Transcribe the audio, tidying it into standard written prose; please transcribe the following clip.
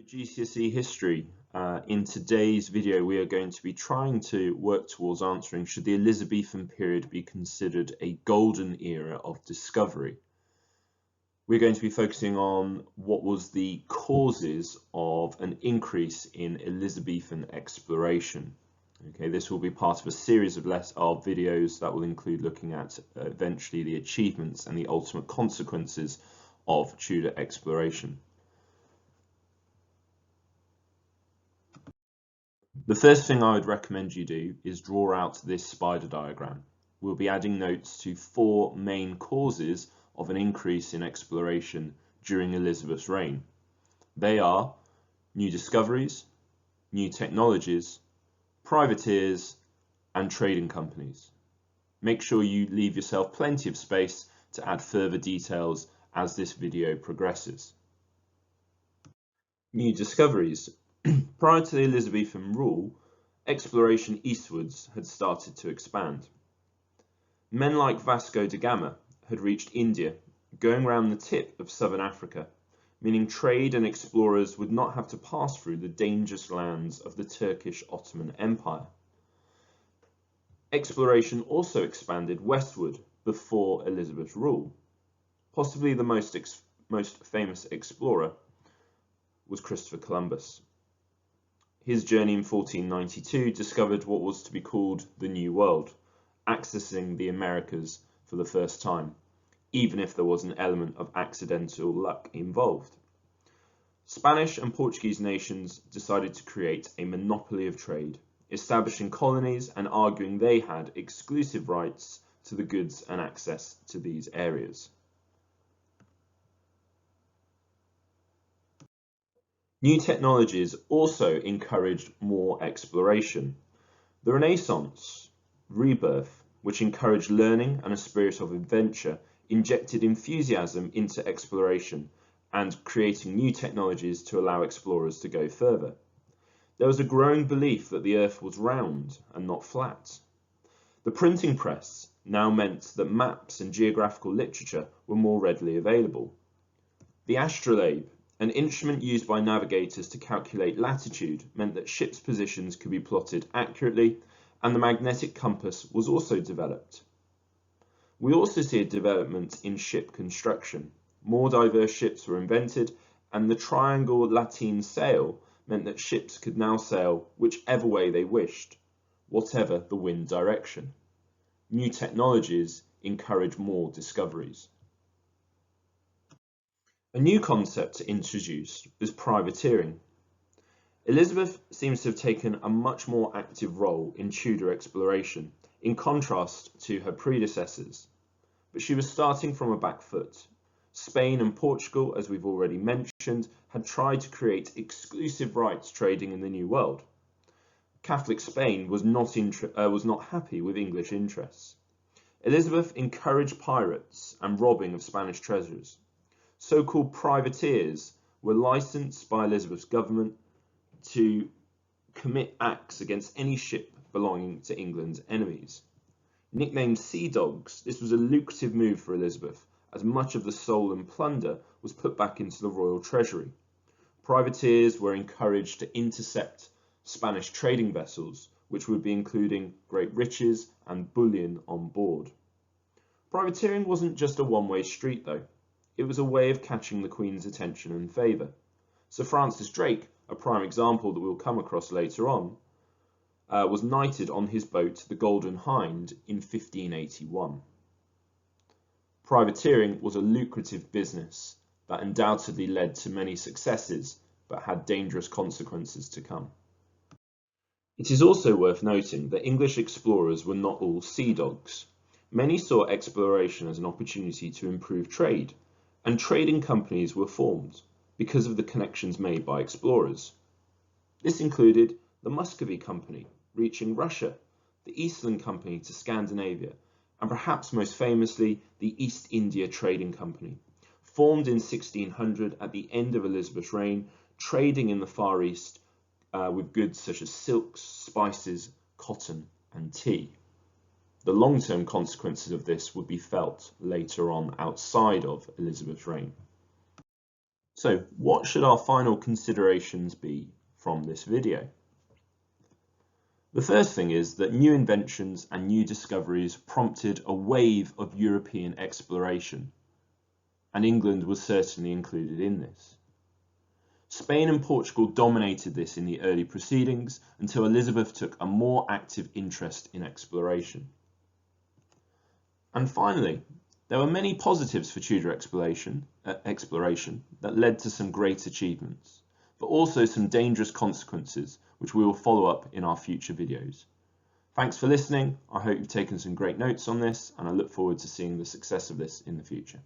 GCSE history. In today's video, we are going to be trying to work towards answering, should the Elizabethan period be considered a golden era of discovery? We're going to be focusing on what was the causes of an increase in Elizabethan exploration. Okay, this will be part of a series of videos that will include looking at eventually the achievements and the ultimate consequences of Tudor exploration. The first thing I would recommend you do is draw out this spider diagram. We'll be adding notes to four main causes of an increase in exploration during Elizabeth's reign. They are new discoveries, new technologies, privateers, and trading companies. Make sure you leave yourself plenty of space to add further details as this video progresses. New discoveries. Prior to the Elizabethan rule, exploration eastwards had started to expand. Men like Vasco da Gama had reached India, going round the tip of southern Africa, meaning trade and explorers would not have to pass through the dangerous lands of the Turkish Ottoman Empire. Exploration also expanded westward before Elizabeth's rule. Possibly the most famous explorer was Christopher Columbus. His journey in 1492 discovered what was to be called the New World, accessing the Americas for the first time, even if there was an element of accidental luck involved. Spanish and Portuguese nations decided to create a monopoly of trade, establishing colonies and arguing they had exclusive rights to the goods and access to these areas. New technologies also encouraged more exploration. The Renaissance, rebirth, which encouraged learning and a spirit of adventure, injected enthusiasm into exploration and creating new technologies to allow explorers to go further. There was a growing belief that the Earth was round and not flat. The printing press now meant that maps and geographical literature were more readily available. The astrolabe, an instrument used by navigators to calculate latitude, meant that ships' positions could be plotted accurately, and the magnetic compass was also developed. We also see a development in ship construction. More diverse ships were invented, and the triangle Latin sail meant that ships could now sail whichever way they wished, whatever the wind direction. New technologies encourage more discoveries. A new concept introduced is privateering. Elizabeth seems to have taken a much more active role in Tudor exploration, in contrast to her predecessors. But she was starting from a back foot. Spain and Portugal, as we've already mentioned, had tried to create exclusive rights trading in the New World. Catholic Spain was not happy with English interests. Elizabeth encouraged pirates and robbing of Spanish treasures. So-called privateers were licensed by Elizabeth's government to commit acts against any ship belonging to England's enemies. Nicknamed sea dogs, this was a lucrative move for Elizabeth, as much of the stolen plunder was put back into the royal treasury. Privateers were encouraged to intercept Spanish trading vessels, which would be including great riches and bullion on board. Privateering wasn't just a one-way street though. It was a way of catching the Queen's attention and favour. Sir Francis Drake, a prime example that we'll come across later on, was knighted on his boat, the Golden Hind, in 1581. Privateering was a lucrative business that undoubtedly led to many successes, but had dangerous consequences to come. It is also worth noting that English explorers were not all sea dogs. Many saw exploration as an opportunity to improve trade, and trading companies were formed because of the connections made by explorers. This included the Muscovy Company, reaching Russia, the Eastland Company to Scandinavia, and perhaps most famously, the East India Trading Company, formed in 1600 at the end of Elizabeth's reign, trading in the Far East with goods such as silks, spices, cotton, and tea. The long-term consequences of this would be felt later on outside of Elizabeth's reign. So what should our final considerations be from this video? The first thing is that new inventions and new discoveries prompted a wave of European exploration, and England was certainly included in this. Spain and Portugal dominated this in the early proceedings until Elizabeth took a more active interest in exploration. And finally, there were many positives for Tudor exploration that led to some great achievements, but also some dangerous consequences, which we will follow up in our future videos. Thanks for listening. I hope you've taken some great notes on this, and I look forward to seeing the success of this in the future.